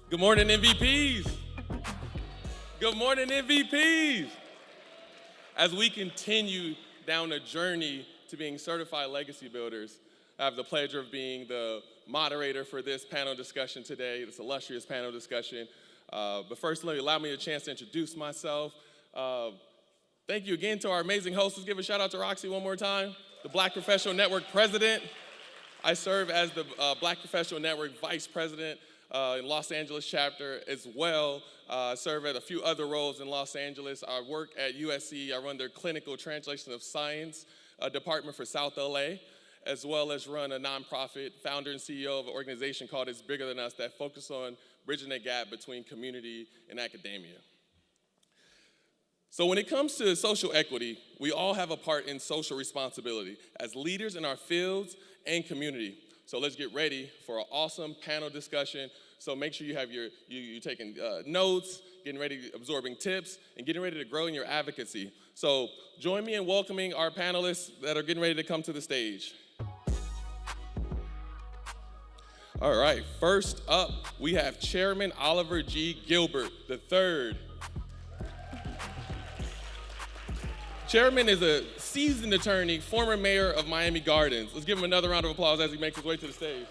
Good morning, MVPs. Good morning, MVPs. As we continue down a journey to being certified legacy builders, I have the pleasure of being the moderator for this panel discussion today, this illustrious panel discussion. But first, allow me a chance to introduce myself. Thank you again to our amazing hosts. Let's give a shout out to Roxy one more time, the Black Professional Network President. I serve as the Black Professional Network Vice President in Los Angeles chapter as well. I serve at a few other roles in Los Angeles. I work at USC. I run their Clinical Translation of Science department for South LA, as well as run a nonprofit, founder and CEO of an organization called It's Bigger Than Us that focus on bridging the gap between community and academia. So when it comes to social equity, we all have a part in social responsibility as leaders in our fields and community. So let's get ready for an awesome panel discussion. So make sure you have you're taking notes, getting ready, absorbing tips, and getting ready to grow in your advocacy. So join me in welcoming our panelists that are getting ready to come to the stage. All right, first up, we have Chairman Oliver G. Gilbert III. Chairman is a seasoned attorney, former mayor of Miami Gardens. Let's give him another round of applause as he makes his way to the stage.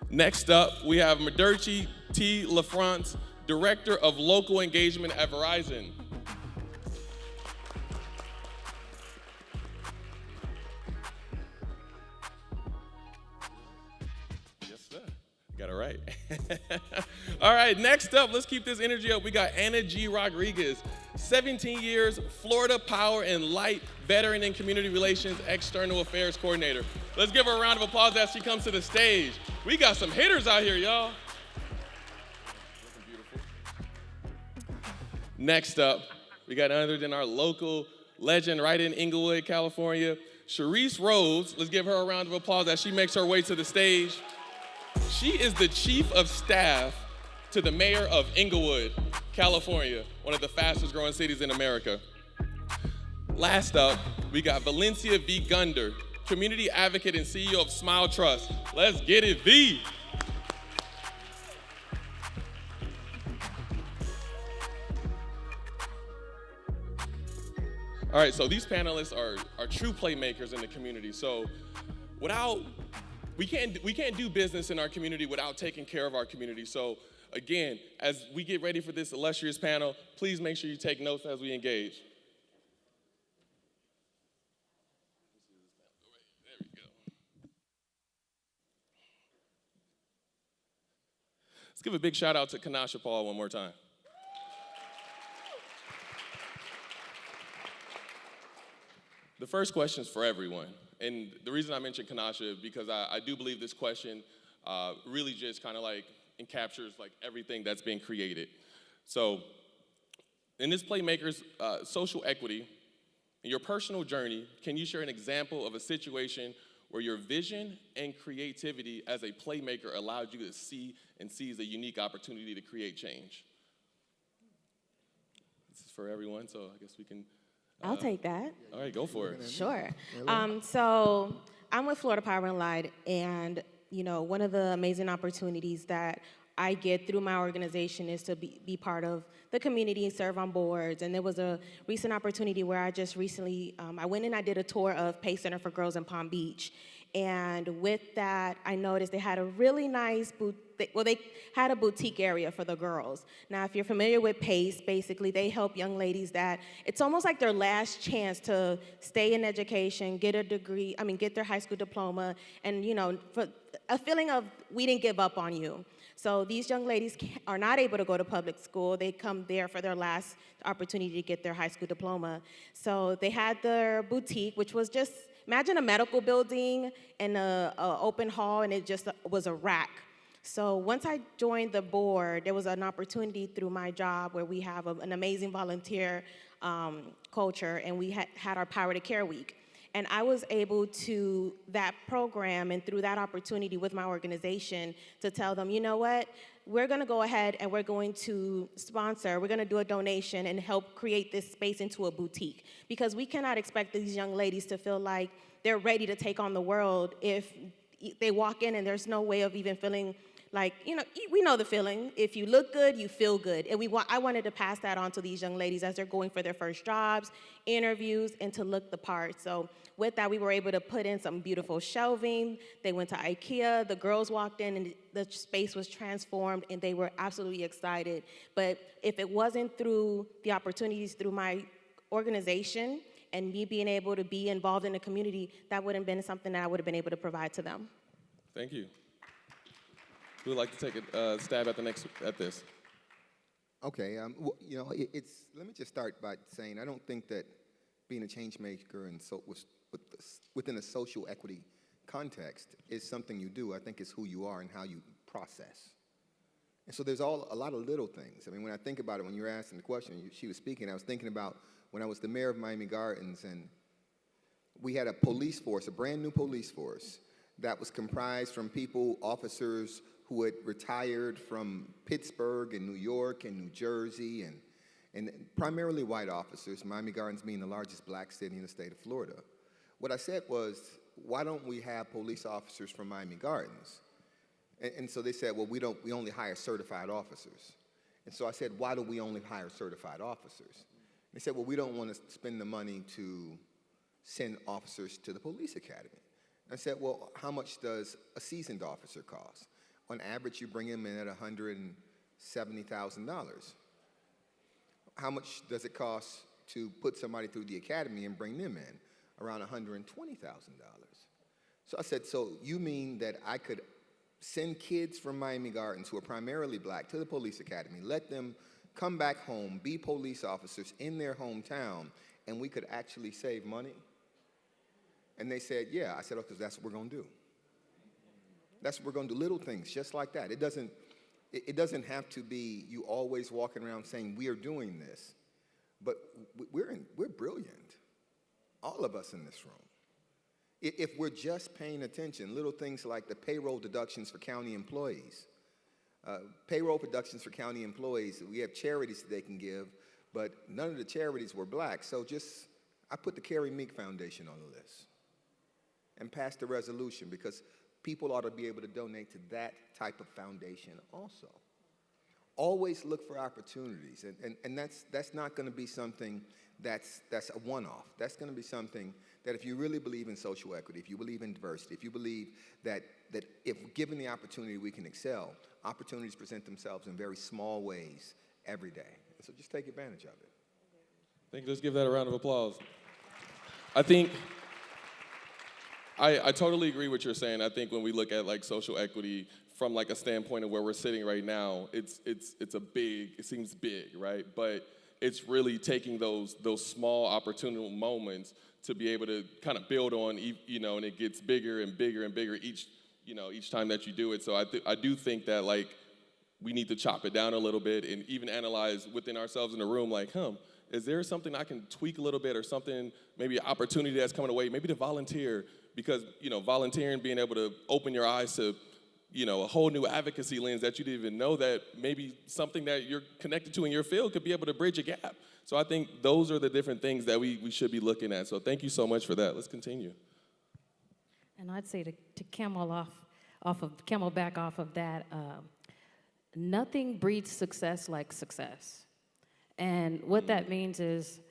Next up, we have Merdochey T. LaFrance, Director of Local Engagement at Verizon. Yes, sir. Got it right. All right, next up, let's keep this energy up. We got Anna G. Rodriguez, 17 years, Florida Power and Light Veteran in Community Relations External Affairs Coordinator. Let's give her a round of applause as she comes to the stage. We got some hitters out here, y'all. Looking beautiful. Next up, we got none other than our local legend right in Inglewood, California, Sharis Rhodes. Let's give her a round of applause as she makes her way to the stage. She is the Chief of Staff to the Mayor of Inglewood, California, one of the fastest growing cities in America. Last up, we got Valencia V. Gunder, Community Advocate and CEO of Smile Trust. Let's get it, V. All right, so these panelists are true playmakers in the community. So we can't do business in our community without taking care of our community. So again, as we get ready for this illustrious panel, please make sure you take notes as we engage. There we go. Let's give a big shout out to Kanasha Paul one more time. The first question is for everyone. And the reason I mentioned Kanasha is because I do believe this question really just kind of like encaptures like everything that's been created. So in this Playmakers social equity, in your personal journey, can you share an example of a situation where your vision and creativity as a playmaker allowed you to see and seize a unique opportunity to create change? This is for everyone, so I guess we can I'll take that. All right, go for it. Sure. So I'm with Florida Power and Light, and one of the amazing opportunities that I get through my organization is to be part of the community and serve on boards. And there was a recent opportunity where I just recently, I went and I did a tour of PACE Center for Girls in Palm Beach. And with that, I noticed they had a really nice they had a boutique area for the girls. Now, if you're familiar with PACE, basically they help young ladies that it's almost like their last chance to stay in education, get a degree, get their high school diploma, and for a feeling of we didn't give up on you. So these young ladies are not able to go to public school. They come there for their last opportunity to get their high school diploma. So they had their boutique, which was just, imagine a medical building and an open hall, and it just was a rack. So once I joined the board, there was an opportunity through my job where we have an amazing volunteer culture, and we had our Power to Care Week. And I was able to, that program and through that opportunity with my organization, to tell them, you know what, we're gonna go ahead and we're going to we're gonna do a donation and help create this space into a boutique. Because we cannot expect these young ladies to feel like they're ready to take on the world if they walk in and there's no way of even feeling like, we know the feeling. If you look good, you feel good. And I wanted to pass that on to these young ladies as they're going for their first jobs, interviews, and to look the part. So with that, we were able to put in some beautiful shelving. They went to IKEA. The girls walked in, and the space was transformed, and they were absolutely excited. But if it wasn't through the opportunities through my organization and me being able to be involved in the community, that wouldn't have been something that I would have been able to provide to them. Thank you. Who would like to take a stab at this? Okay, well, let me just start by saying I don't think that being a change maker within a social equity context is something you do. I think it's who you are and how you process. And so there's a lot of little things. I mean, when I think about it, when you were asking the question, she was speaking, I was thinking about when I was the mayor of Miami Gardens, and we had a police force, a brand new police force, that was comprised from officers who had retired from Pittsburgh and New York and New Jersey, and primarily white officers, Miami Gardens being the largest black city in the state of Florida. What I said was, why don't we have police officers from Miami Gardens? And so they said, well, we only hire certified officers. And so I said, why do we only hire certified officers? They said, well, we don't want to spend the money to send officers to the police academy. I said, well, how much does a seasoned officer cost? On average, you bring him in at $170,000. How much does it cost to put somebody through the academy and bring them in? Around $120,000. So I said, so you mean that I could send kids from Miami Gardens who are primarily black to the police academy, let them come back home, be police officers in their hometown, and we could actually save money? And they said, yeah. I said, okay, that's what we're going to do. That's what we're going to do, little things just like that. It doesn't have to be you always walking around saying we are doing this, but we're brilliant, all of us in this room. If we're just paying attention, little things like the payroll deductions for county employees. Payroll deductions for county employees, we have charities that they can give, but none of the charities were black, so I put the Carrie Meek Foundation on the list and passed a resolution because people ought to be able to donate to that type of foundation also. Always look for opportunities, and that's not going to be something that's a one-off. That's going to be something that if you really believe in social equity, if you believe in diversity, if you believe that if given the opportunity we can excel, opportunities present themselves in very small ways every day. So just take advantage of it. I think let's give that a round of applause. I think I totally agree with what you're saying. I think when we look at like social equity from like a standpoint of where we're sitting right now, it seems big, right? But it's really taking those small opportunity moments to be able to kind of build on, and it gets bigger and bigger and bigger each time that you do it. So I do think that like we need to chop it down a little bit and even analyze within ourselves in the room, like, is there something I can tweak a little bit or something, maybe an opportunity that's coming away, maybe to volunteer, because, volunteering, being able to open your eyes to, a whole new advocacy lens that you didn't even know that maybe something that you're connected to in your field could be able to bridge a gap. So I think those are the different things that we should be looking at. So thank you so much for that. Let's continue. And I'd say to camelback off of that, nothing breeds success like success. And what that means is,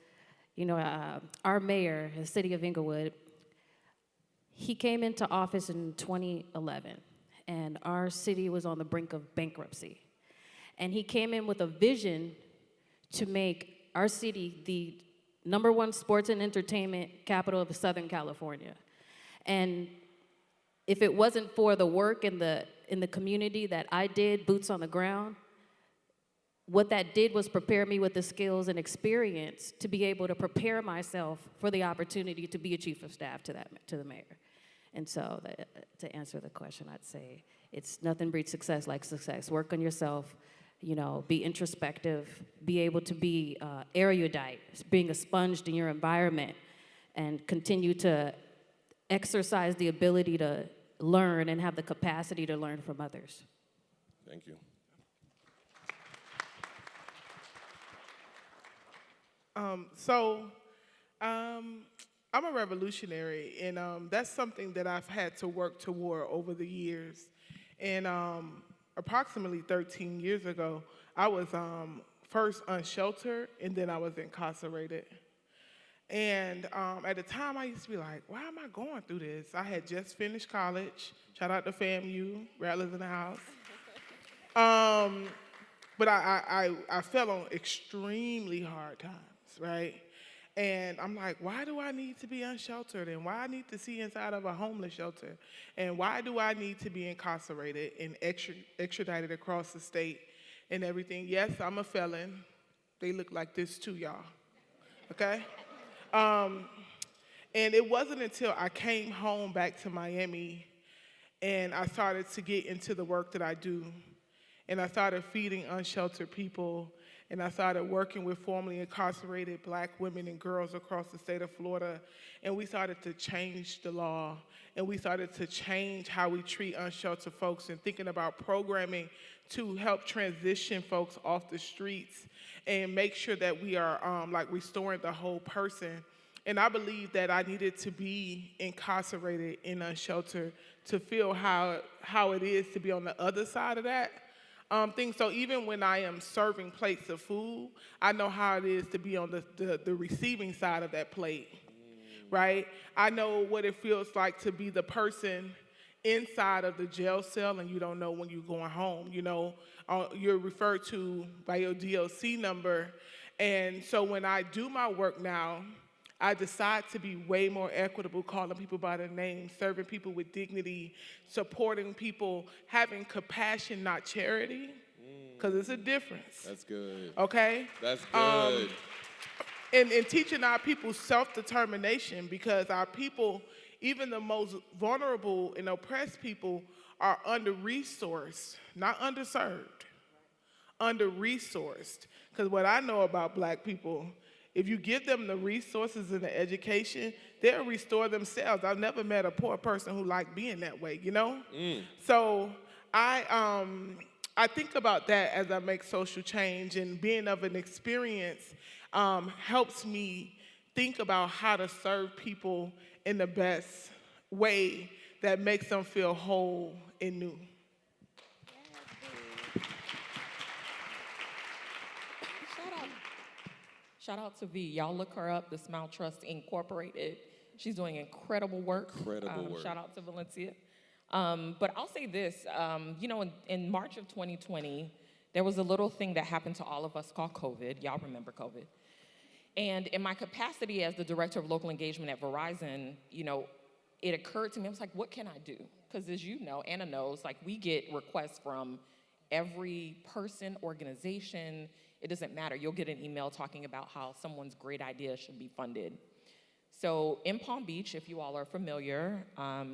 our mayor, the city of Inglewood, he came into office in 2011, and our city was on the brink of bankruptcy. And he came in with a vision to make our city the #1 sports and entertainment capital of Southern California. And if it wasn't for the work in the community that I did, boots on the ground, what that did was prepare me with the skills and experience to be able to prepare myself for the opportunity to be a chief of staff to the mayor. And so to answer the question, I'd say it's nothing breeds success like success. Work on yourself, be introspective, be able to be erudite, being a sponge in your environment, and continue to exercise the ability to learn and have the capacity to learn from others. Thank you. I'm a revolutionary, and that's something that I've had to work toward over the years. And approximately 13 years ago, I was first unsheltered, and then I was incarcerated. And at the time, I used to be like, why am I going through this? I had just finished college. Shout out to FAMU, Rattlers in the house. But I fell on extremely hard times, right? And I'm like, why do I need to be unsheltered? And why I need to see inside of a homeless shelter? And why do I need to be incarcerated and extradited across the state and everything? Yes, I'm a felon. They look like this too, y'all, okay? And it wasn't until I came home back to Miami and I started to get into the work that I do. And I started feeding unsheltered people, and I started working with formerly incarcerated Black women and girls across the state of Florida, and we started to change the law, and we started to change how we treat unsheltered folks and thinking about programming to help transition folks off the streets and make sure that we are like restoring the whole person. And I believe that I needed to be incarcerated and unsheltered to feel how it is to be on the other side of that. Thing. So even when I am serving plates of food, I know how it is to be on the receiving side of that plate, right? I know what it feels like to be the person inside of the jail cell and you don't know when you're going home. You know, you're referred to by your DOC number. And so when I do my work now, I decide to be way more equitable, calling people by their name, serving people with dignity, supporting people, having compassion, not charity, because it's a difference. That's good. Okay? That's good. And teaching our people self-determination, because our people, even the most vulnerable and oppressed people, are under-resourced, not underserved, under-resourced. Because what I know about Black people, if you give them the resources and the education, they'll restore themselves. I've never met a poor person who liked being that way, you know? So I think about that as I make social change, and being of an experience helps me think about how to serve people in the best way that makes them feel whole and new. Shout out to V. Y'all look her up, the Smile Trust Incorporated. She's doing incredible work. Incredible work. Shout out to Valencia. But I'll say this, you know, in March of 2020, there was a little thing that happened to all of us called COVID. Y'all remember COVID. And in my capacity as the director of local engagement at Verizon, you know, it occurred to me, I was like, what can I do? Because as you know, Anna knows, like we get requests from every person, organization. It doesn't matter. You'll get an email talking about how someone's great idea should be funded. So in Palm Beach, if you all are familiar,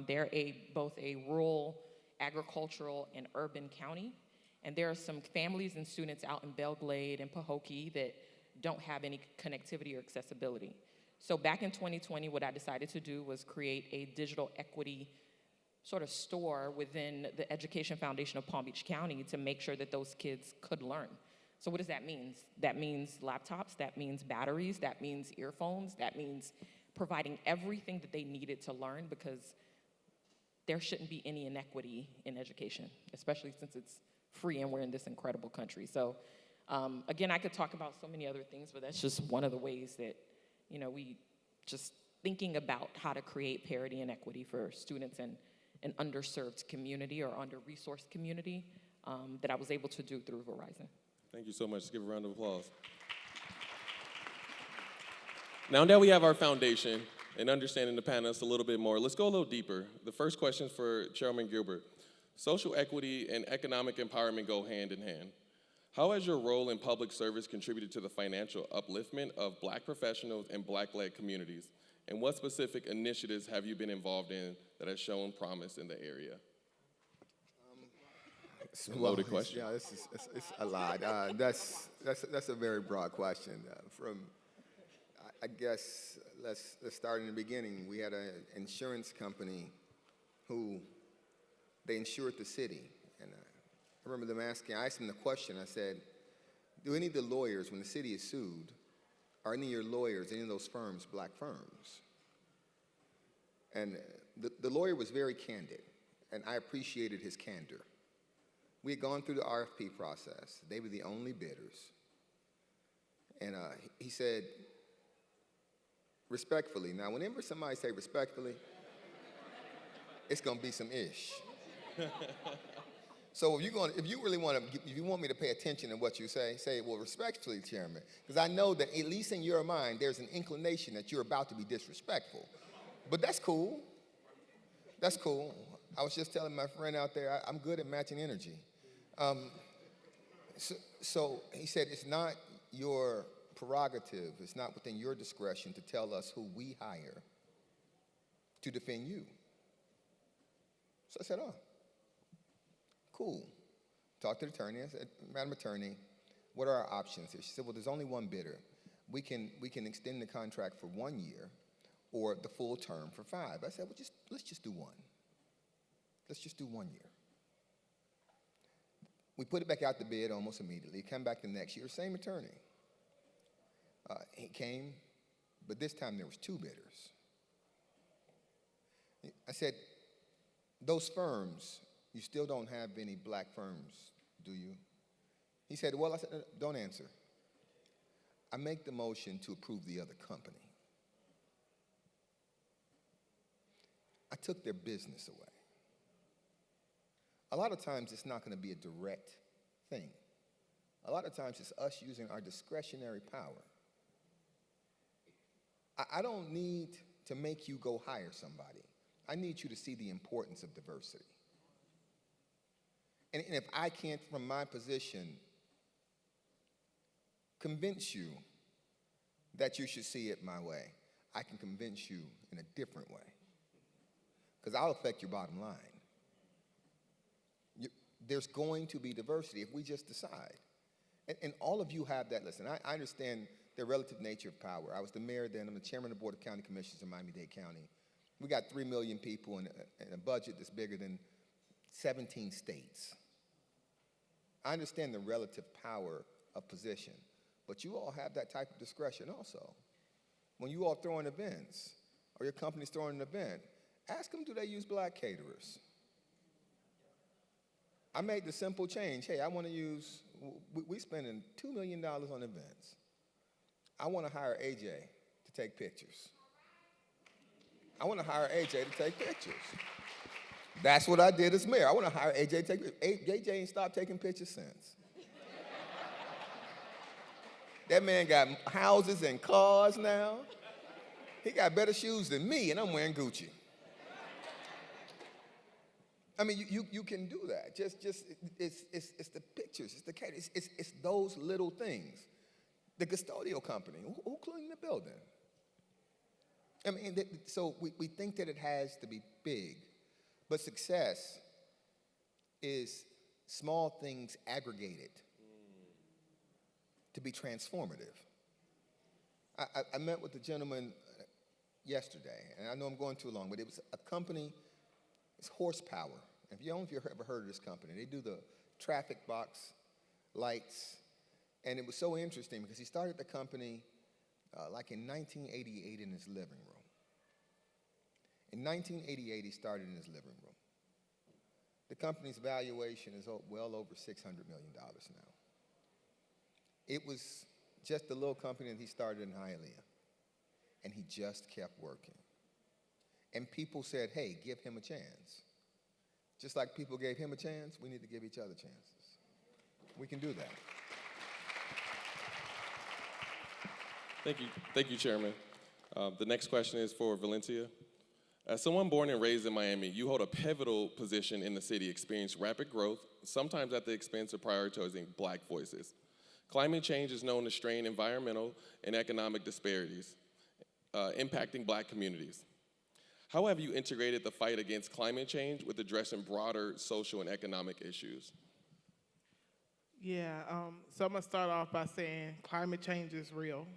they're both a rural, agricultural, and urban county. And there are some families and students out in Belle Glade and Pahokee that don't have any connectivity or accessibility. So back in 2020, what I decided to do was create a digital equity sort of store within the Education Foundation of Palm Beach County to make sure that those kids could learn. So what does that mean? That means laptops, that means batteries, that means earphones, that means providing everything that they needed to learn, because there shouldn't be any inequity in education, especially since it's free and we're in this incredible country. So again, I could talk about so many other things, but that's just one of the ways that, you know, we just thinking about how to create parity and equity for students in an underserved community or under-resourced community that I was able to do through Verizon. Thank you so much. Let's give a round of applause. Now that we have our foundation and understanding the panelists a little bit more, let's go a little deeper. The first question is for Chairman Gilbert. Social equity and economic empowerment go hand in hand. How has your role in public service contributed to the financial upliftment of Black professionals and Black-led communities? And what specific initiatives have you been involved in that have shown promise in the area? It's a loaded question. Yeah, it's a lot. That's a very broad question. I guess let's start in the beginning. We had an insurance company who they insured the city, and I remember them asking. I asked them the question. I said, "Do any of the lawyers, when the city is sued, are any of your lawyers, any of those firms, Black firms?" And the lawyer was very candid, and I appreciated his candor. We had gone through the RFP process. They were the only bidders. And he said, respectfully. Now, whenever somebody say respectfully, it's going to be some ish. So if you really want to, if you want me to pay attention to what you say, well, respectfully, Chairman, because I know that at least in your mind, there's an inclination that you're about to be disrespectful. But that's cool. That's cool. I was just telling my friend out there, I'm good at matching energy. So he said, it's not your prerogative, it's not within your discretion to tell us who we hire to defend you. So I said, oh, cool. Talked to the attorney. I said, Madam Attorney, what are our options here? She said, well, there's only one bidder. We can extend the contract for 1 year or the full term for 5. I said, well, let's just do one. Let's just do 1 year. We put it back out the bid almost immediately. Come back the next year, same attorney. He came, but this time there was 2 bidders. I said, those firms, you still don't have any black firms, do you? He said, well, I said, don't answer. I make the motion to approve the other company. I took their business away. A lot of times it's not going to be a direct thing. A lot of times it's us using our discretionary power. I don't need to make you go hire somebody. I need you to see the importance of diversity. And if I can't, from my position, convince you that you should see it my way, I can convince you in a different way. Because I'll affect your bottom line. There's going to be diversity if we just decide. And all of you have that. Listen, I understand the relative nature of power. I was the mayor then. I'm the chairman of the Board of County Commissioners in Miami-Dade County. We got 3 million people and a budget that's bigger than 17 states. I understand the relative power of position, but you all have that type of discretion also. When you all throw in events, or your company's throwing an event, ask them, do they use black caterers? I made the simple change. Hey, I want to use, we're spending $2 million on events. I want to hire AJ to take pictures. I want to hire AJ to take pictures. That's what I did as mayor. I want to hire AJ to take pictures. AJ ain't stopped taking pictures since. That man got houses and cars now. He got better shoes than me, and I'm wearing Gucci. I mean, you can do that. It's the pictures, it's the catering, it's those little things. The custodial company, who cleaned the building? I mean, so we think that it has to be big, but success is small things aggregated to be transformative. I met with the gentleman yesterday, and I know I'm going too long, but it was a company. It's Horsepower. If you ever heard of this company, they do the traffic box lights. And it was so interesting because he started the company like in 1988 in his living room. In 1988, he started in his living room. The company's valuation is well over $600 million now. It was just a little company that he started in Hialeah. And he just kept working. And people said, hey, give him a chance. Just like people gave him a chance, we need to give each other chances. We can do that. Thank you, Chairman. The next question is for Valencia. As someone born and raised in Miami, you hold a pivotal position in the city, experienced rapid growth, sometimes at the expense of prioritizing black voices. Climate change is known to strain environmental and economic disparities, impacting black communities. How have you integrated the fight against climate change with addressing broader social and economic issues? Yeah, so I'm gonna start off by saying climate change is real.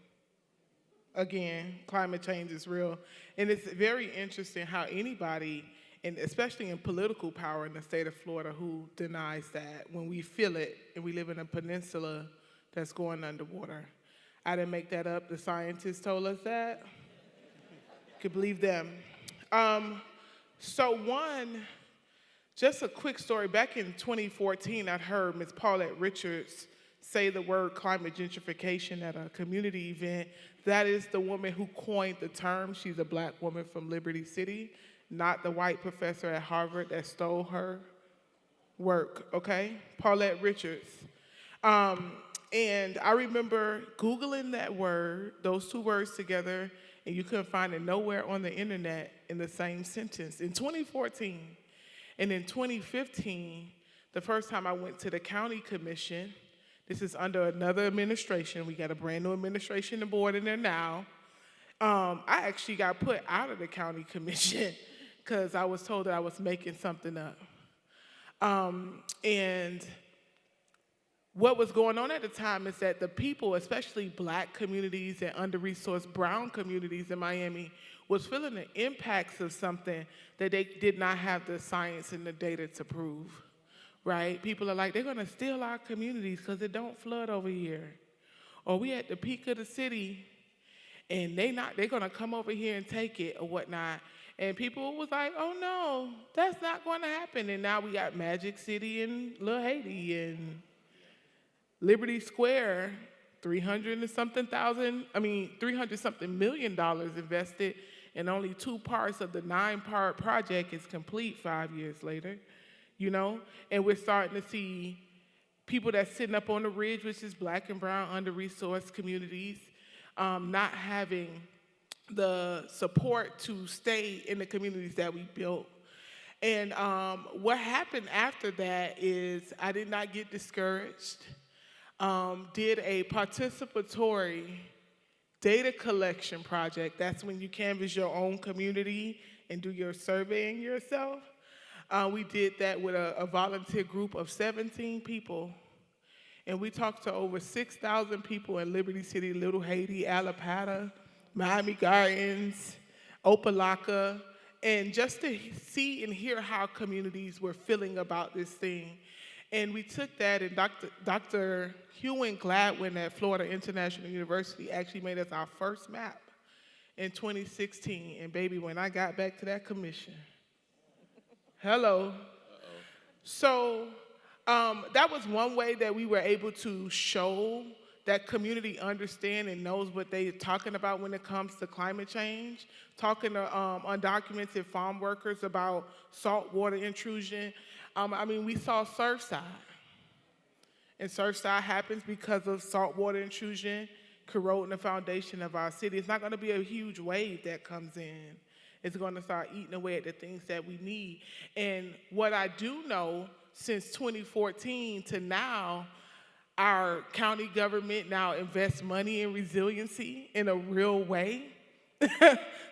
Again, climate change is real. And it's very interesting how anybody, and especially in political power in the state of Florida, who denies that when we feel it and we live in a peninsula that's going underwater. I didn't make that up. The scientists told us that. Could believe them. So one, just a quick story. Back in 2014, I heard Ms. Paulette Richards say the word climate gentrification at a community event. That is the woman who coined the term. She's a black woman from Liberty City, not the white professor at Harvard that stole her work, okay? Paulette Richards. And I remember Googling that word, those two words together, and you couldn't find it nowhere on the internet in the same sentence. In 2014, and in 2015, the first time I went to the county commission, this is under another administration. We got a brand new administration and board in there now. I actually got put out of the county commission because I was told that I was making something up. And what was going on at the time is that the people, especially black communities and under-resourced brown communities in Miami, was feeling the impacts of something that they did not have the science and the data to prove, right? People are like, they're gonna steal our communities because it don't flood over here. Or we at the peak of the city and they're gonna come over here and take it or whatnot. And people was like, oh no, that's not gonna happen. And now we got Magic City and Little Haiti and Liberty Square, $300 something million invested, and only 2 parts of the 9-part project is complete 5 years later, you know? And we're starting to see people that's sitting up on the ridge, which is black and brown under-resourced communities, not having the support to stay in the communities that we built. And what happened after that is I did not get discouraged. Did a participatory data collection project. That's when you canvass your own community and do your surveying yourself. We did that with a volunteer group of 17 people. And we talked to over 6,000 people in Liberty City, Little Haiti, Alapata, Miami Gardens, Opelika, and just to see and hear how communities were feeling about this thing. And we took that, and Dr. Hugh Gladwin at Florida International University actually made us our first map in 2016. And baby, when I got back to that commission, hello. So that was one way that we were able to show that community understand and knows what they're talking about when it comes to climate change, talking to undocumented farm workers about saltwater intrusion. We saw Surfside. And Surfside happens because of saltwater intrusion corroding the foundation of our city. It's not going to be a huge wave that comes in. It's going to start eating away at the things that we need. And what I do know, since 2014 to now, our county government now invests money in resiliency in a real way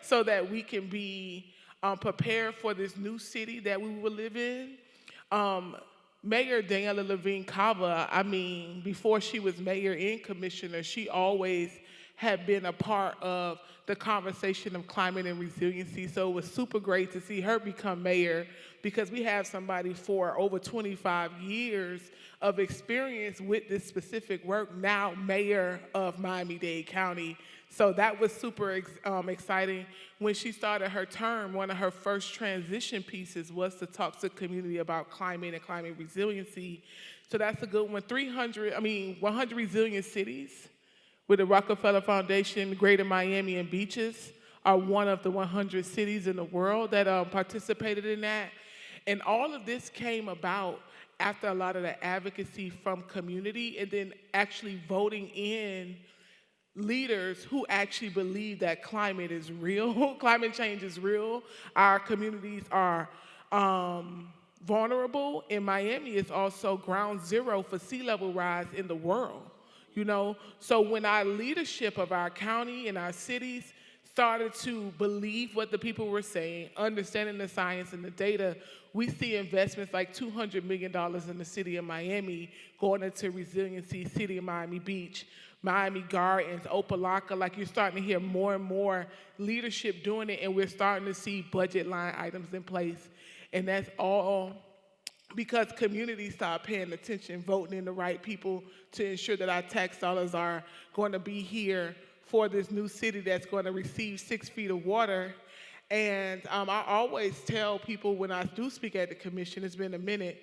so that we can be prepared for this new city that we will live in. Mayor Daniela Levine Cava, before she was mayor and commissioner, she always had been a part of the conversation of climate and resiliency. So it was super great to see her become mayor because we have somebody for over 25 years of experience with this specific work, now mayor of Miami-Dade County. So that was super exciting. When she started her term, one of her first transition pieces was to talk to the community about climate and climate resiliency. So that's a good one. 100 resilient cities with the Rockefeller Foundation, Greater Miami and Beaches are one of the 100 cities in the world that participated in that. And all of this came about after a lot of the advocacy from community and then actually voting in leaders who actually believe that climate is real, climate change is real. Our communities are vulnerable, and Miami is also ground zero for sea level rise in the world, you know? So when our leadership of our county and our cities started to believe what the people were saying, understanding the science and the data, we see investments like $200 million in the city of Miami going into resiliency, city of Miami Beach, Miami Gardens, Opelika. Like you're starting to hear more and more leadership doing it, and we're starting to see budget line items in place. And that's all because communities start paying attention, voting in the right people to ensure that our tax dollars are going to be here for this new city that's going to receive 6 feet of water And I always tell people when I do speak at the commission, it's been a minute,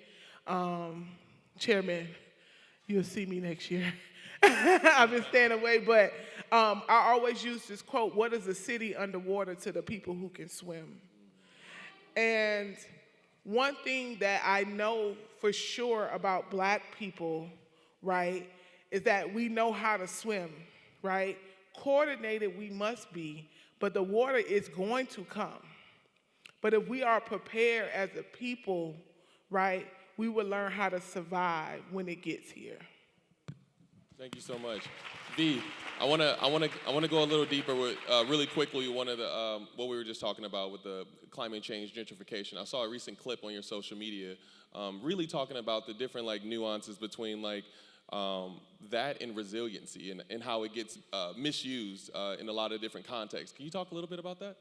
Chairman, you'll see me next year. I've been staying away, but I always use this quote, what is a city underwater to the people who can swim? And one thing that I know for sure about Black people, right, is that we know how to swim, right? Coordinated we must be, but the water is going to come. But if we are prepared as a people, right, we will learn how to survive when it gets here. Thank you so much. V, I wanna go a little deeper with really quickly one of the what we were just talking about with the climate change gentrification. I saw a recent clip on your social media, really talking about the different like nuances between like that and resiliency and how it gets misused in a lot of different contexts. Can you talk a little bit about that?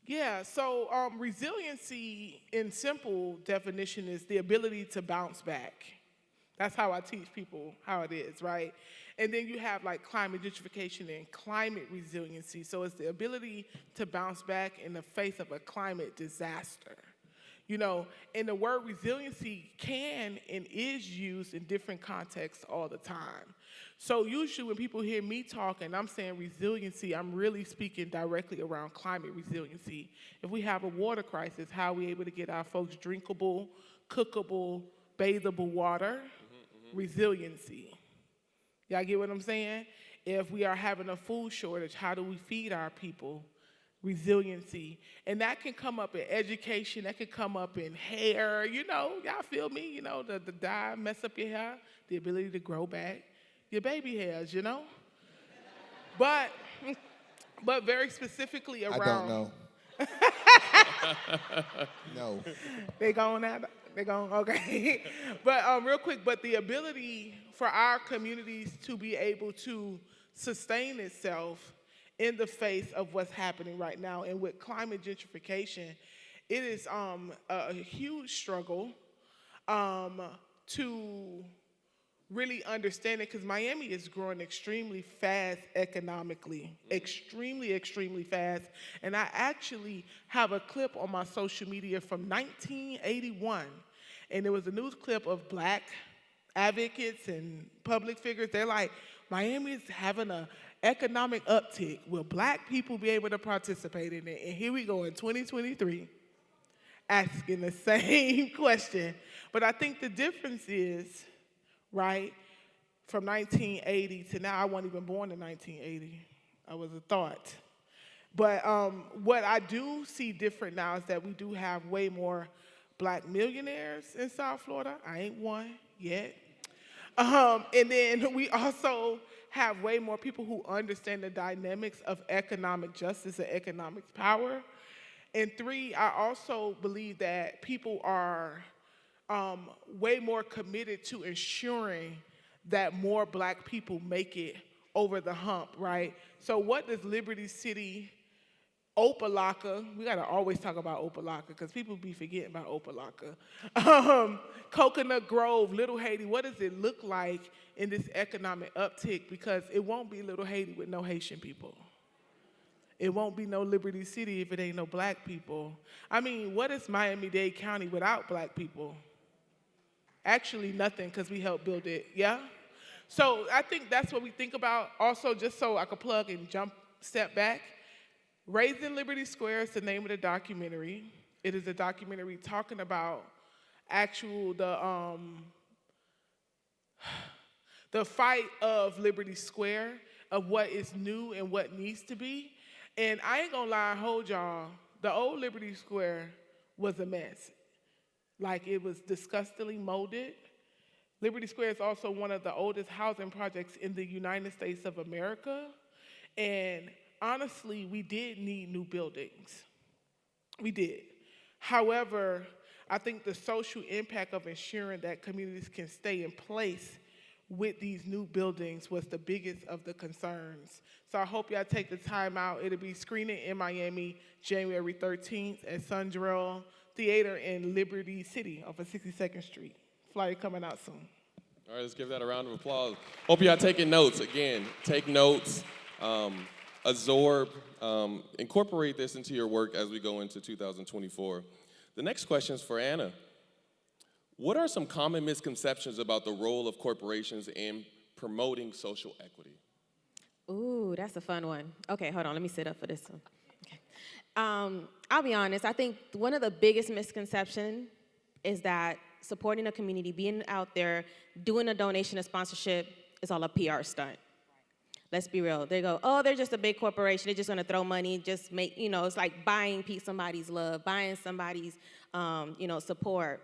Yeah, so resiliency in simple definition is the ability to bounce back. That's how I teach people how it is, right? And then you have like climate gentrification and climate resiliency. So it's the ability to bounce back in the face of a climate disaster. You know, and the word resiliency can and is used in different contexts all the time. So usually when people hear me talk and I'm saying resiliency, I'm really speaking directly around climate resiliency. If we have a water crisis, how are we able to get our folks drinkable, cookable, bathable water? Resiliency. Y'all get what I'm saying? If we are having a food shortage, how do we feed our people? Resiliency. And that can come up in education, that can come up in hair, you know, y'all feel me? You know, the dye mess up your hair, the ability to grow back your baby hairs, you know? But very specifically around... I don't know. No. They going, okay. But real quick, but the ability for our communities to be able to sustain itself in the face of what's happening right now. And with climate gentrification, it is a huge struggle to really understand it, because Miami is growing extremely fast economically, extremely fast. And I actually have a clip on my social media from 1981, and there was a news clip of Black advocates and public figures. They're like, Miami is having an economic uptick. Will Black people be able to participate in it? And here we go in 2023, asking the same question. But I think the difference is, right, from 1980 to now, I wasn't even born in 1980. I was a thought. But what I do see different now is that we do have way more Black millionaires in South Florida. I ain't one yet. And then we also have way more people who understand the dynamics of economic justice and economic power. And three, I also believe that people are way more committed to ensuring that more Black people make it over the hump, right? So what does Liberty City, Opalaka, we gotta always talk about Opalaka because people be forgetting about Opalaka. Coconut Grove, Little Haiti, what does it look like in this economic uptick? Because it won't be Little Haiti with no Haitian people. It won't be no Liberty City if it ain't no Black people. I mean, what is Miami-Dade County without Black people? Actually nothing, because we helped build it, yeah? So I think that's what we think about. Also, just so I could plug and step back, Raising Liberty Square is the name of the documentary. It is a documentary talking about the fight of Liberty Square, of what is new and what needs to be. And I ain't gonna lie and hold y'all, the old Liberty Square was a mess. Like, it was disgustingly molded. Liberty Square is also one of the oldest housing projects in the United States of America. And honestly, we did need new buildings. We did. However, I think the social impact of ensuring that communities can stay in place with these new buildings was the biggest of the concerns. So I hope y'all take the time out. It'll be screening in Miami, January 13th at Sundrell Theater in Liberty City off of 62nd Street. Flyer coming out soon. All right, let's give that a round of applause. Hope y'all taking notes. Again, take notes. absorb, incorporate this into your work as we go into 2024. The next question is for Anna. What are some common misconceptions about the role of corporations in promoting social equity? Ooh, that's a fun one. Okay, hold on, let me sit up for this one. Okay. I'll be honest, I think one of the biggest misconceptions is that supporting a community, being out there, doing a donation, a sponsorship is all a PR stunt. Let's be real. They go, oh, they're just a big corporation. They're just going to throw money, just make, it's like buying somebody's love, buying somebody's, support.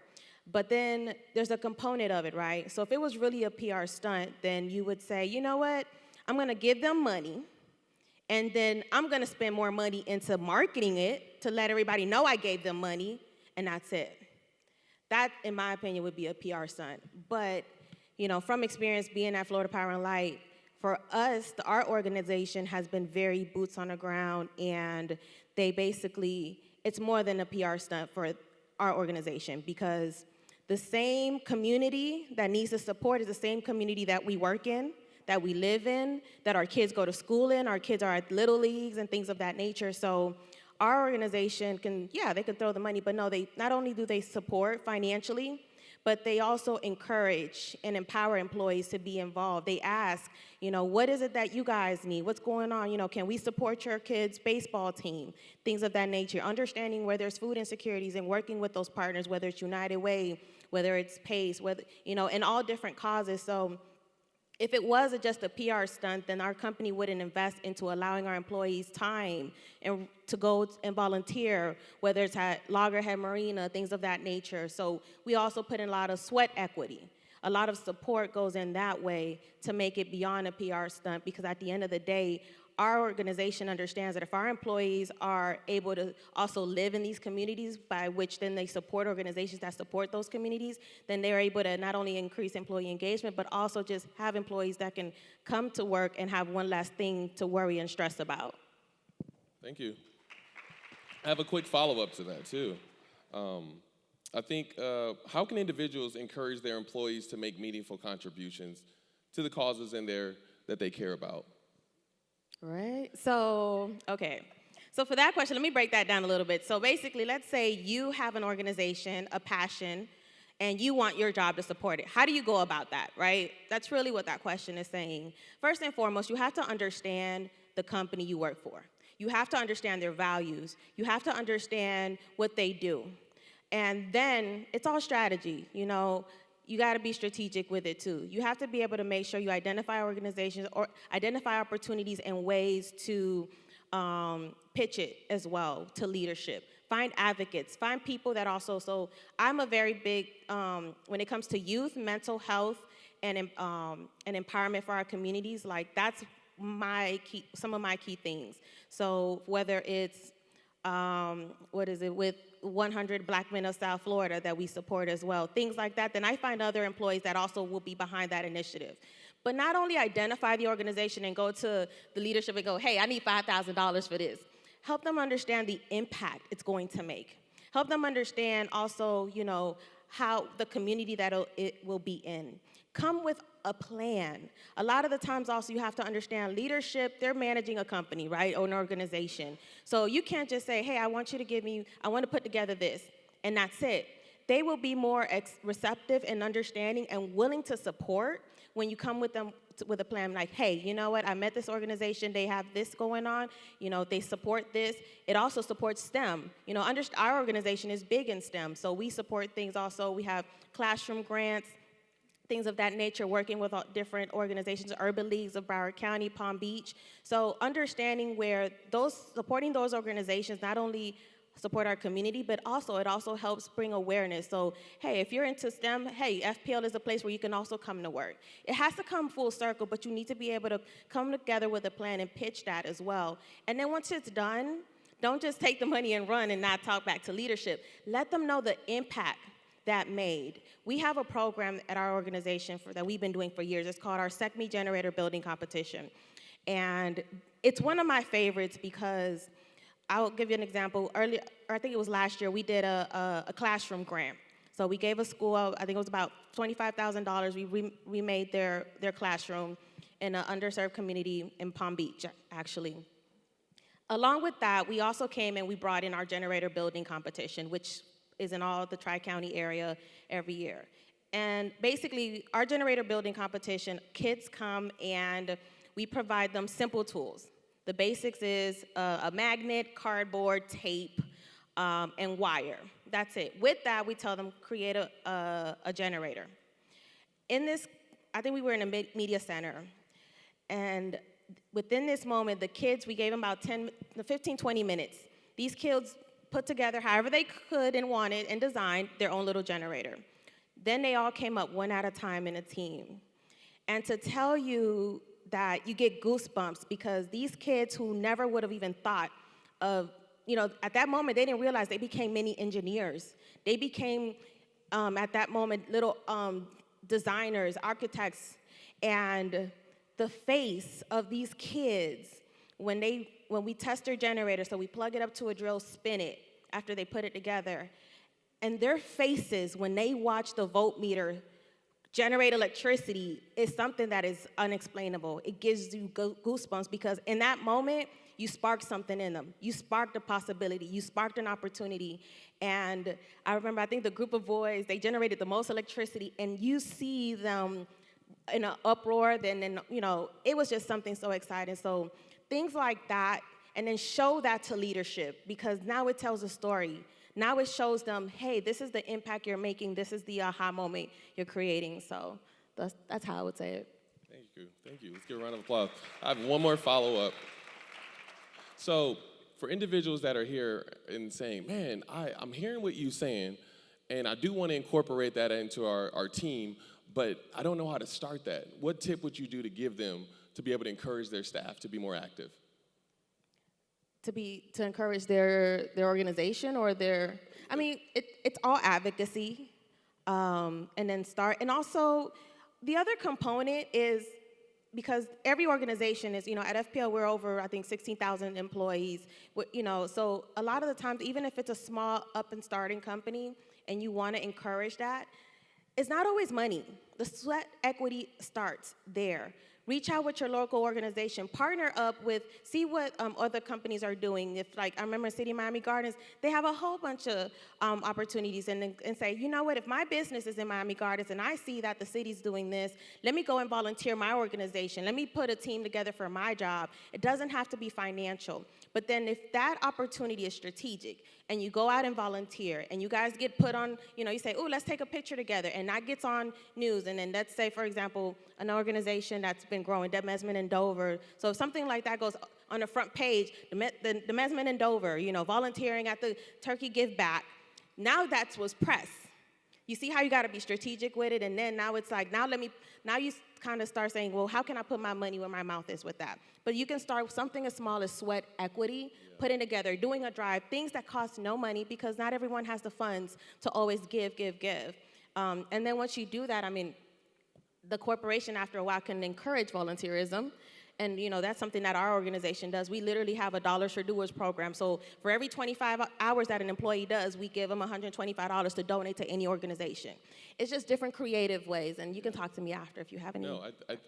But then there's a component of it, right? So if it was really a PR stunt, then you would say, you know what? I'm going to give them money, and then I'm going to spend more money into marketing it to let everybody know I gave them money, and that's it. That, in my opinion, would be a PR stunt. But, from experience being at Florida Power and Light, for us, our organization has been very boots on the ground, and it's more than a PR stunt for our organization, because the same community that needs the support is the same community that we work in, that we live in, that our kids go to school in, our kids are at little leagues and things of that nature. So our organization they can throw the money, but no, not only do they support financially, but they also encourage and empower employees to be involved. They ask, what is it that you guys need? What's going on? Can we support your kids' baseball team? Things of that nature. Understanding where there's food insecurities and working with those partners, whether it's United Way, whether it's PACE, and all different causes. So if it was just a PR stunt, then our company wouldn't invest into allowing our employees time and to go and volunteer, whether it's at Loggerhead Marina, things of that nature. So we also put in a lot of sweat equity. A lot of support goes in that way to make it beyond a PR stunt, because at the end of the day, our organization understands that if our employees are able to also live in these communities, by which then they support organizations that support those communities, then they're able to not only increase employee engagement, but also just have employees that can come to work and have one less thing to worry and stress about. Thank you. I have a quick follow-up to that, too. I think, how can individuals encourage their employees to make meaningful contributions to the causes that they care about? Right, so for that question, let me break that down a little bit. So basically, let's say you have an organization, a passion, and you want your job to support it. How do you go about that, right? That's really what that question is saying. First and foremost, you have to understand the company you work for. You have to understand their values. You have to understand what they do. And then it's all strategy, You got to be strategic with it too. You have to be able to make sure you identify organizations or identify opportunities and ways to pitch it as well to leadership. Find advocates, find people that also, so I'm a very big, when it comes to youth, mental health, and empowerment for our communities, that's some of my key things. So whether it's, with 100 Black Men of South Florida that we support as well, things like that, then I find other employees that also will be behind that initiative. But not only identify the organization and go to the leadership and go, hey, I need $5,000 for this. Help them understand the impact it's going to make. Help them understand also, how the community that it will be in. Come with a plan. A lot of the times also you have to understand leadership, they're managing a company, right, or an organization. So you can't just say, hey, I want to put together this, and that's it. They will be more receptive and understanding and willing to support when you come with them with a plan like, hey, you know what, I met this organization, they have this going on, they support this. It also supports STEM. Our organization is big in STEM, so we support things also. We have classroom grants, things of that nature, working with different organizations, urban leagues of Broward County, Palm Beach. So understanding where supporting those organizations not only support our community, but it also helps bring awareness. So, hey, if you're into STEM, hey, FPL is a place where you can also come to work. It has to come full circle, but you need to be able to come together with a plan and pitch that as well. And then once it's done, don't just take the money and run and not talk back to leadership. Let them know the impact that made. We have a program at our organization that we've been doing for years. It's called our SecMe Generator Building Competition. And it's one of my favorites because I'll give you an example. Earlier, I think it was last year, we did a classroom grant. So we gave a school, I think it was about $25,000. We remade their classroom in an underserved community in Palm Beach, actually. Along with that, we also came and we brought in our generator building competition, which is in all the Tri-County area every year. And basically, our generator building competition, kids come and we provide them simple tools. The basics is a magnet, cardboard, tape, and wire. That's it. With that, we tell them create a generator. In this, I think we were in a media center, and within this moment, the kids, we gave them about 15, 20 minutes. These kids put together however they could and wanted and designed their own little generator. Then they all came up one at a time in a team. And to tell you that you get goosebumps because these kids who never would have even thought of, at that moment, they didn't realize they became mini engineers. They became, at that moment, little designers, architects, and the face of these kids when we test their generator, so we plug it up to a drill, spin it after they put it together, and their faces when they watch the voltmeter generate electricity is something that is unexplainable. It gives you goosebumps because in that moment, you sparked something in them. You sparked a possibility. You sparked an opportunity. And I remember, I think the group of boys, they generated the most electricity, and you see them in an uproar, then, it was just something so exciting. So things like that, and then show that to leadership, because now it tells a story. Now it shows them, hey, this is the impact you're making. This is the aha moment you're creating. So that's how I would say it. Thank you. Let's give a round of applause. I have one more follow-up. So for individuals that are here and saying, man, I'm hearing what you're saying, and I do want to incorporate that into our team, but I don't know how to start that. What tip would you do to give them to be able to encourage their staff to be more active? To encourage their organization or it's all advocacy, and then start. And also, the other component is, because every organization is, at FPL we're over, I think, 16,000 employees, so a lot of the times, even if it's a small up and starting company and you want to encourage that, it's not always money. The sweat equity starts there. Reach out with your local organization. Partner up with, see what other companies are doing. If, I remember City of Miami Gardens, they have a whole bunch of opportunities, and say, you know what, if my business is in Miami Gardens and I see that the city's doing this, let me go and volunteer my organization. Let me put a team together for my job. It doesn't have to be financial. But then if that opportunity is strategic and you go out and volunteer and you guys get put on, you say, oh, let's take a picture together, and that gets on news. And then let's say, for example, an organization that's been growing, Demesman in Dover. So if something like that goes on the front page, the Demesman in Dover, volunteering at the Turkey Give Back, now that was press. You see how you got to be strategic with it, and then now it's like, now you kind of start saying, well, how can I put my money where my mouth is with that? But you can start with something as small as sweat equity, putting together, doing a drive, things that cost no money, because not everyone has the funds to always give. And then once you do that, the corporation after a while can encourage volunteerism. And that's something that our organization does. We literally have a Dollars for Doers program. So for every 25 hours that an employee does, we give them $125 to donate to any organization. It's just different creative ways, and you can talk to me after if you have any.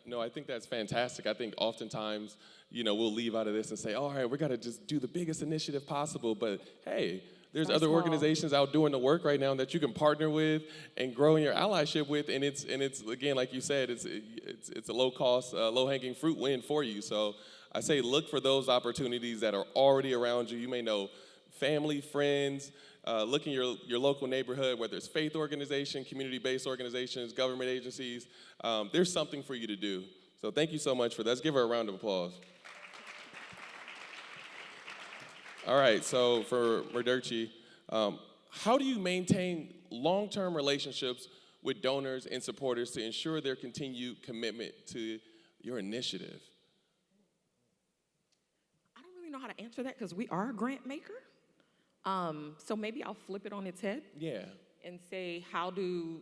No, I think that's fantastic. I think oftentimes, we'll leave out of this and say, all right, we got to just do the biggest initiative possible. But hey, there's other organizations out doing the work right now that you can partner with and grow in your allyship with, and it's again, like you said, it's a low-cost, low-hanging fruit win for you. So I say look for those opportunities that are already around you. You may know family, friends. Look in your local neighborhood, whether it's faith organization, community-based organizations, government agencies. There's something for you to do. So thank you so much for that. Let's give her a round of applause. All right, so for Merdochey, how do you maintain long-term relationships with donors and supporters to ensure their continued commitment to your initiative? I don't really know how to answer that because we are a grant maker. So maybe I'll flip it on its head. Yeah. And say,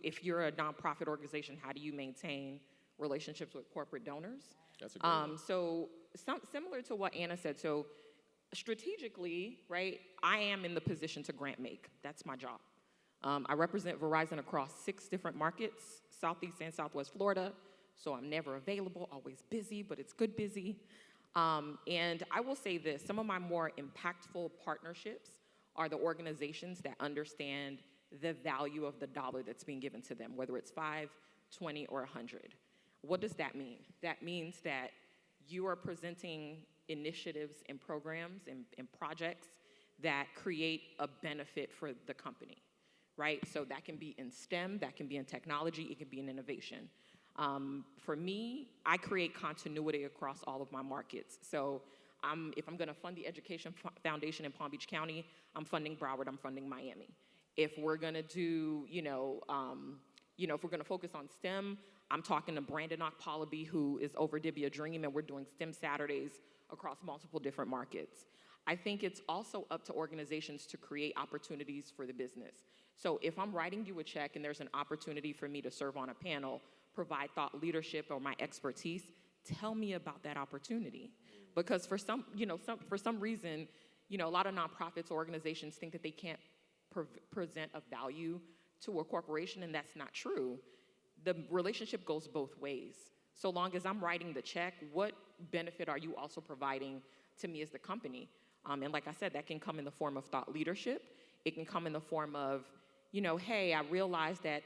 if you're a nonprofit organization, how do you maintain relationships with corporate donors? That's a great one. So similar to what Anna said, so strategically, right, I am in the position to grant make. That's my job. I represent Verizon across 6 different markets, Southeast and Southwest Florida, so I'm never available, always busy, but it's good busy. And I will say this, some of my more impactful partnerships are the organizations that understand the value of the dollar that's being given to them, whether it's 5, 20, or 100. What does that mean? That means that you are presenting initiatives and programs and projects that create a benefit for the company, right? So that can be in STEM, that can be in technology, it can be in innovation. For me, I create continuity across all of my markets. So if I'm gonna fund the Education Foundation in Palm Beach County, I'm funding Broward, I'm funding Miami. If we're gonna do, if we're gonna focus on STEM, I'm talking to Brandon Okpalabi, who is over Dibia Dream, and we're doing STEM Saturdays across multiple different markets. I think it's also up to organizations to create opportunities for the business. So if I'm writing you a check and there's an opportunity for me to serve on a panel, provide thought leadership or my expertise, tell me about that opportunity. Because for some reason, a lot of nonprofits or organizations think that they can't present a value to a corporation, and that's not true. The relationship goes both ways. So long as I'm writing the check, what benefit are you also providing to me as the company? And like I said, that can come in the form of thought leadership. It can come in the form of, hey, I realize that,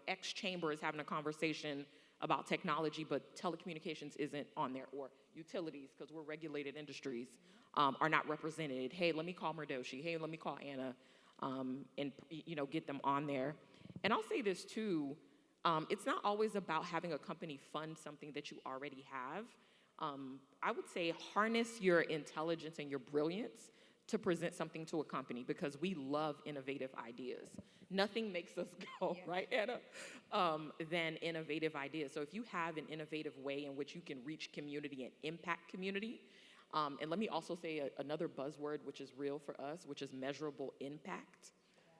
X chamber is having a conversation about technology, but telecommunications isn't on there, or utilities, because we're regulated industries, are not represented. Hey, let me call Merdochey. Hey, let me call Anna, and get them on there. And I'll say this too, it's not always about having a company fund something that you already have. I would say harness your intelligence and your brilliance to present something to a company, because we love innovative ideas. Nothing makes us go, right, Anna, than innovative ideas. So if you have an innovative way in which you can reach community and impact community, and let me also say another buzzword which is real for us, which is measurable impact.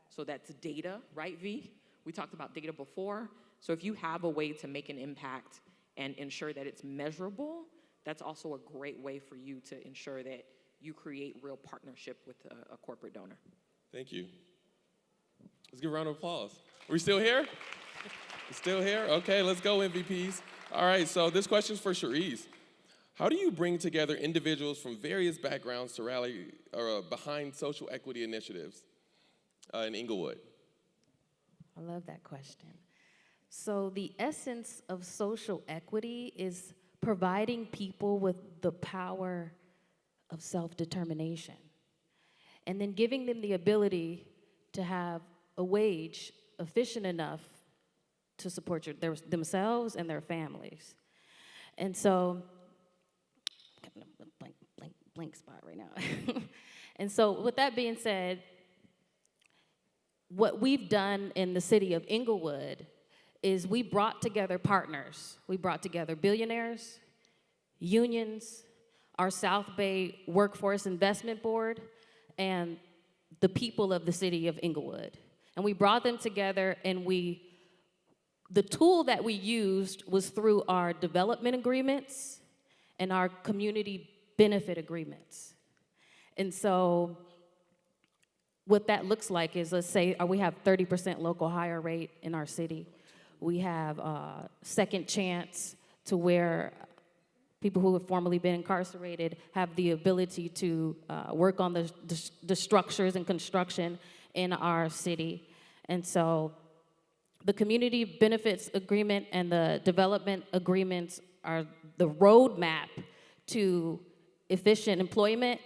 So that's data, right, V? We talked about data before. So if you have a way to make an impact and ensure that it's measurable, that's also a great way for you to ensure that you create real partnership with a corporate donor. Thank you. Let's give a round of applause. Are we still here? Still here? Okay, let's go, MVPs. All right, so this question's for Sharis. How do you bring together individuals from various backgrounds to rally behind social equity initiatives in Inglewood? I love that question. So the essence of social equity is providing people with the power of self-determination, and then giving them the ability to have a wage efficient enough to support themselves and their families. And so, I'm getting a blank spot right now. And so with that being said, what we've done in the city of Inglewood is we brought together partners. We brought together billionaires, unions, our South Bay Workforce Investment Board, and the people of the city of Inglewood. And we brought them together, and the tool that we used was through our development agreements and our community benefit agreements. And so what that looks like is, let's say we have 30% local hire rate in our city. We have second chance, to where people who have formerly been incarcerated have the ability to work on the structures and construction in our city. And so the community benefits agreement and the development agreements are the roadmap to efficient employment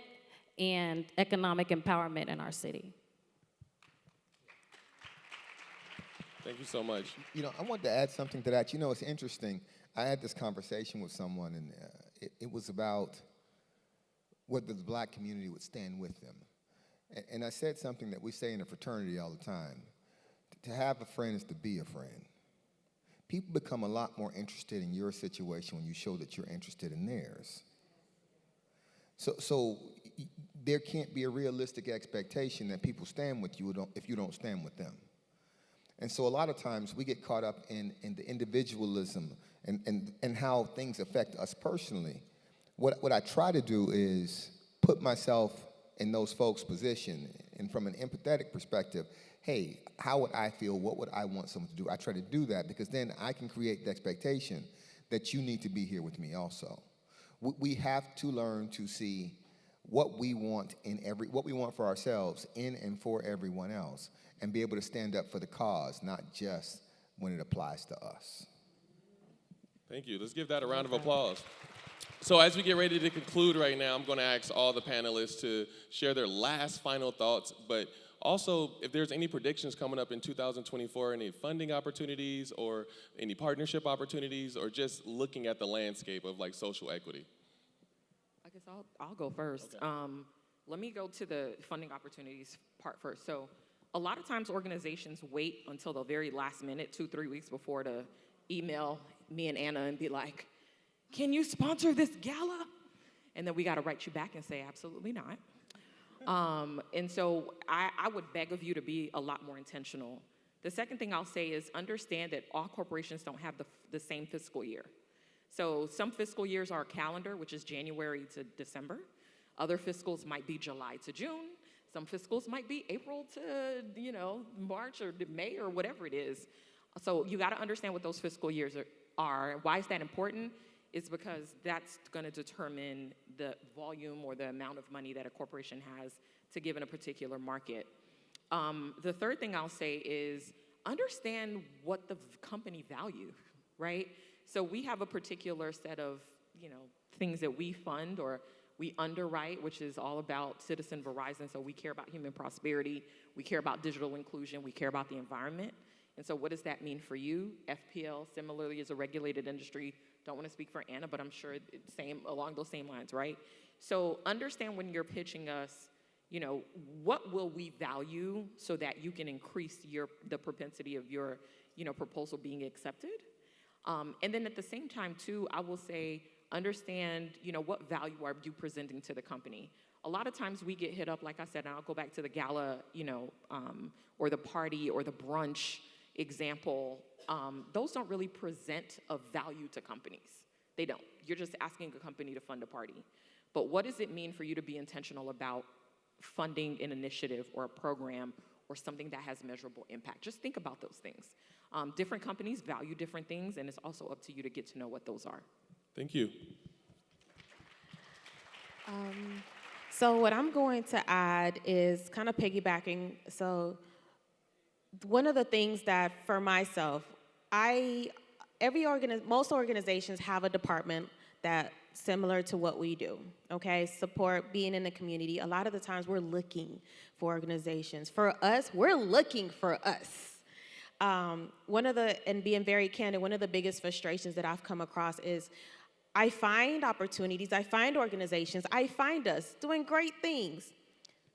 and economic empowerment in our city. Thank you so much. I wanted to add something to that. It's interesting. I had this conversation with someone, and it was about whether the black community would stand with them. And I said something that we say in a fraternity all the time. To have a friend is to be a friend. People become a lot more interested in your situation when you show that you're interested in theirs. So there can't be a realistic expectation that people stand with you if you don't stand with them. And so a lot of times we get caught up in the individualism and how things affect us personally. What I try to do is put myself in those folks' position, and from an empathetic perspective, hey, how would I feel? What would I want someone to do? I try to do that, because then I can create the expectation that you need to be here with me also. we have to learn to see what we want what we want for ourselves in and for everyone else, and be able to stand up for the cause, not just when it applies to us. Thank you. Let's give that a round of applause. So as we get ready to conclude right now, I'm going to ask all the panelists to share their last final thoughts, but also if there's any predictions coming up in 2024, any funding opportunities or any partnership opportunities, or just looking at the landscape of like social equity. I guess I'll go first. Okay. Let me go to the funding opportunities part first. So a lot of times organizations wait until the very last minute, 2-3 weeks before, to email me and Anna and be like, can you sponsor this gala? And then we got to write you back and say, absolutely not. And so I would beg of you to be a lot more intentional. The second thing I'll say is understand that all corporations don't have the same fiscal year. So some fiscal years are a calendar, which is January to December. Other fiscals might be July to June. Some fiscals might be April to, March or May or whatever it is. So you got to understand what those fiscal years are. Why is that important? It's because that's going to determine the volume or the amount of money that a corporation has to give in a particular market. The third thing I'll say is understand what the company value, right? So we have a particular set of, things that we fund or we underwrite, which is all about citizen Verizon. So we care about human prosperity. We care about digital inclusion. We care about the environment. And so what does that mean for you? FPL, similarly, is a regulated industry. Don't want to speak for Anna, but I'm sure it's along those same lines, right? So understand when you're pitching us, what will we value so that you can increase the propensity of your, proposal being accepted. And then at the same time, too, I will say, understand, what value are you presenting to the company? A lot of times we get hit up, like I said, and I'll go back to the gala, or the party or the brunch example. Those don't really present a value to companies. They don't. You're just asking a company to fund a party. But what does it mean for you to be intentional about funding an initiative or a program or something that has measurable impact? Just think about those things. Different companies value different things, and it's also up to you to get to know what those are. Thank you. So what I'm going to add is kind of piggybacking. So one of the things that for myself, most organizations have a department that similar to what we do, okay? Support, being in the community. A lot of the times we're looking for organizations. For us, we're looking for us. And being very candid, one of the biggest frustrations that I've come across is I find opportunities, I find organizations, I find us doing great things,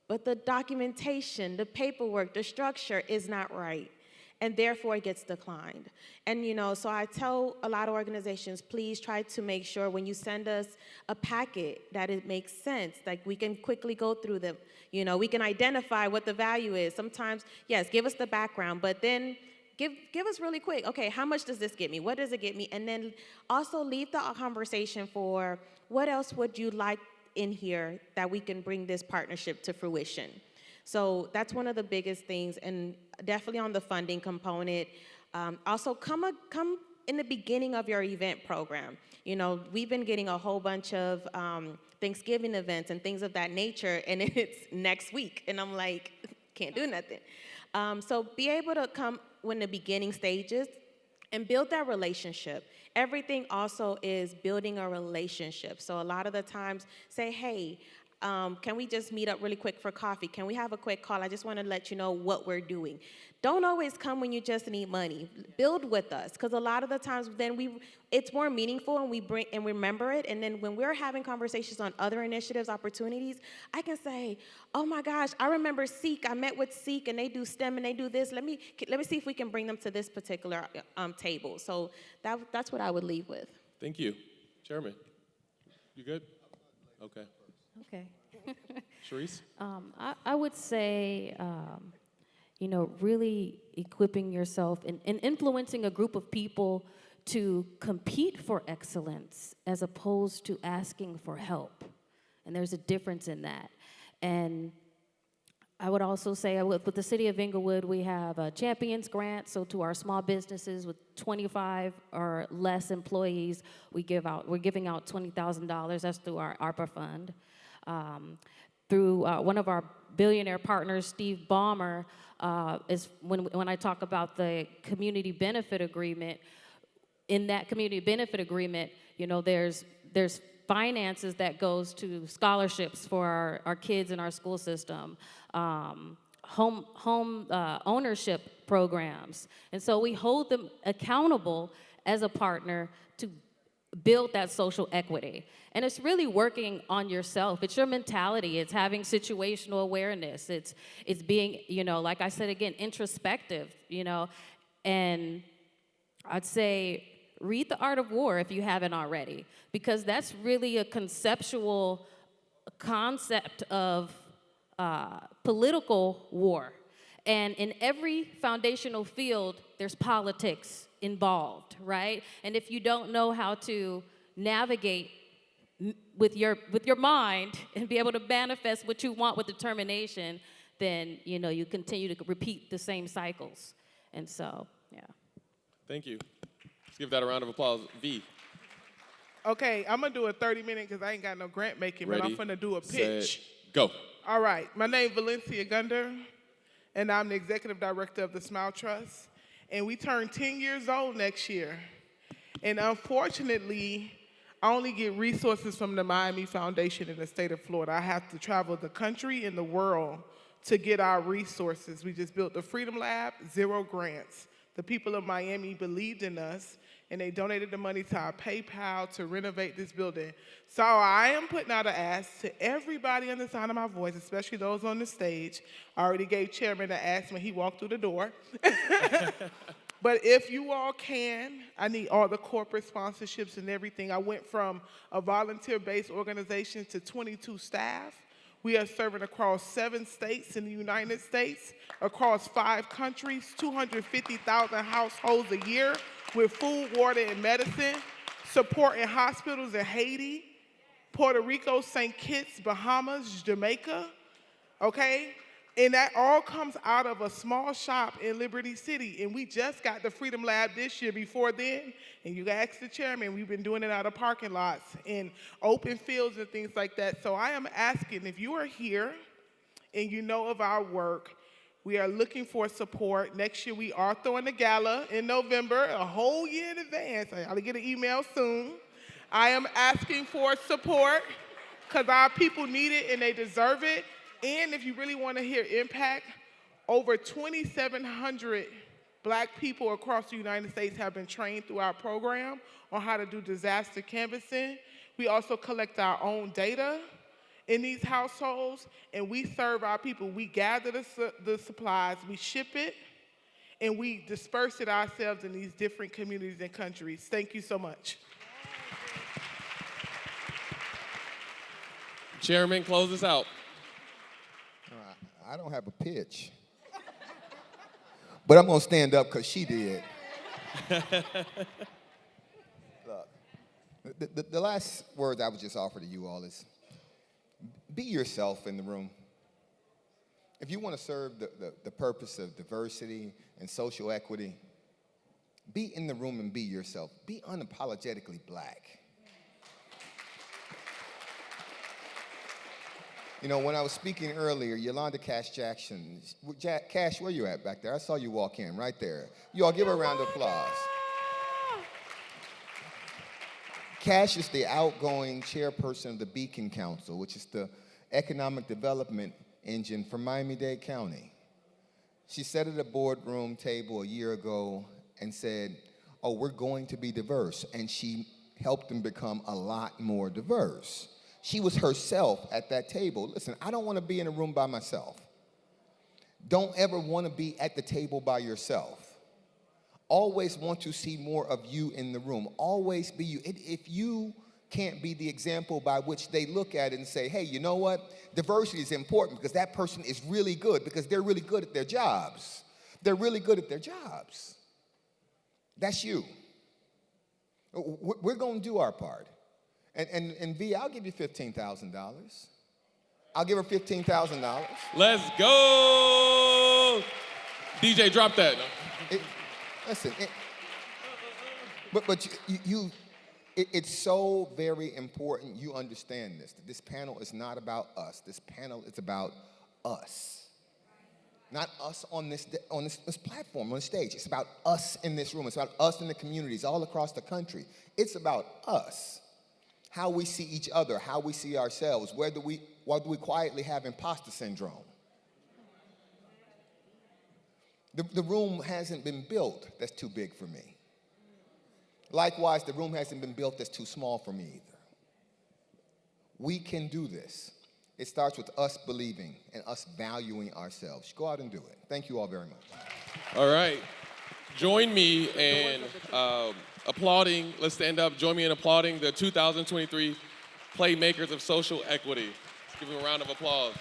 but the documentation, the paperwork, the structure is not right, and therefore it gets declined. And so I tell a lot of organizations, please try to make sure when you send us a packet that it makes sense, like we can quickly go through them. We can identify what the value is. Sometimes, yes, give us the background, but then give us really quick, okay, how much does this get me? What does it get me? And then also leave the conversation for what else would you like in here that we can bring this partnership to fruition. So that's one of the biggest things, and definitely on the funding component. Also, come in the beginning of your event program. We've been getting a whole bunch of Thanksgiving events and things of that nature, and it's next week, and I'm like, can't do nothing. So be able to come when the beginning stages and build that relationship. Everything also is building a relationship. So a lot of the times say, hey, can we just meet up really quick for coffee? Can we have a quick call? I just want to let you know what we're doing. Don't always come when you just need money. Build with us, because a lot of the times then it's more meaningful and we bring and remember it. And then when we're having conversations on other initiatives, opportunities, I can say, oh my gosh, I remember Seek. I met with Seek and they do STEM and they do this. Let me see if we can bring them to this particular table. So that's what I would leave with. Thank you. Chairman, you good? Okay. Okay. Sharis? I would say, really equipping yourself and influencing a group of people to compete for excellence as opposed to asking for help. And there's a difference in that. And I would also say with the city of Inglewood, we have a Champions Grant. So to our small businesses with 25 or less employees, we're giving out $20,000. That's through our ARPA fund. Through one of our billionaire partners, Steve Ballmer, is when I talk about the community benefit agreement. In that community benefit agreement, you know, there's finances that goes to scholarships for our kids in our school system, home ownership programs. And so we hold them accountable as a partner to build that social equity. And it's really working on yourself. It's your mentality. It's having situational awareness. It's being, you know, like I said again, introspective, you know. And I'd say read The Art of War if you haven't already, because that's really a conceptual concept of political war. And in every foundational field, there's politics involved, right? And if you don't know how to navigate with your mind and be able to manifest what you want with determination, then, you know, you continue to repeat the same cycles. And so, yeah. Thank you. Let's give that a round of applause. V. Okay, I'm gonna do a 30-minute because I ain't got no grant making, but I'm gonna do a pitch. Set, go. All right, my name's Valencia Gunder, and I'm the executive director of the Smile Trust. And we turn 10 years old next year. And unfortunately, I only get resources from the Miami Foundation in the state of Florida. I have to travel the country and the world to get our resources. We just built the Freedom Lab, 0 grants. The people of Miami believed in us, and they donated the money to our PayPal to renovate this building. So I am putting out an ask to everybody on the sound of my voice, especially those on the stage. I already gave Chairman the ask when he walked through the door. But if you all can, I need all the corporate sponsorships and everything. I went from a volunteer-based organization to 22 staff. We are serving across 7 states in the United States, across 5 countries, 250,000 households a year with food, water, and medicine, supporting hospitals in Haiti, Puerto Rico, St. Kitts, Bahamas, Jamaica, okay? And that all comes out of a small shop in Liberty City. And we just got the Freedom Lab this year. Before then, and you can ask the chairman, we've been doing it out of parking lots and open fields and things like that. So I am asking, if you are here and you know of our work, we are looking for support. Next year, we are throwing a gala in November, a whole year in advance. I'll get an email soon. I am asking for support because our people need it and they deserve it. And if you really want to hear impact, over 2,700 Black people across the United States have been trained through our program on how to do disaster canvassing. We also collect our own data in these households, and we serve our people. We gather the supplies, we ship it, and we disperse it ourselves in these different communities and countries. Thank you so much. Chairman, close us out. I don't have a pitch. But I'm going to stand up because she did. Look, the last words I would just offer to you all is be yourself in the room. If you want to serve the purpose of diversity and social equity, be in the room and be yourself. Be unapologetically Black. You know, when I was speaking earlier, Yolanda Cash Jackson, Cash, where you at back there? I saw you walk in right there. You all give her a round of applause. Cash is the outgoing chairperson of the Beacon Council, which is the economic development engine for Miami-Dade County. She sat at a boardroom table a year ago and said, oh, we're going to be diverse. And she helped them become a lot more diverse. She was herself at that table. Listen, I don't want to be in a room by myself. Don't ever want to be at the table by yourself. Always want to see more of you in the room. Always be you. If you can't be the example by which they look at it and say, hey, you know what? Diversity is important because that person is really good because they're really good at their jobs. They're really good at their jobs. That's you. We're going to do our part. And V, I'll give you $15,000. I'll give her $15,000. Let's go. DJ, drop that. Listen, it's so very important you understand this. That this panel is not about us. This panel is about us. Not us on this platform, on the stage. It's about us in this room. It's about us in the communities all across the country. It's about us. How we see each other, how we see ourselves. Why do we quietly have imposter syndrome? The room hasn't been built that's too big for me. Likewise, the room hasn't been built that's too small for me either. We can do this. It starts with us believing and us valuing ourselves. Go out and do it. Thank you all very much. All right. Join me in applauding. Let's stand up. Join me in applauding the 2023 Playmakers of Social Equity. Let's give them a round of applause.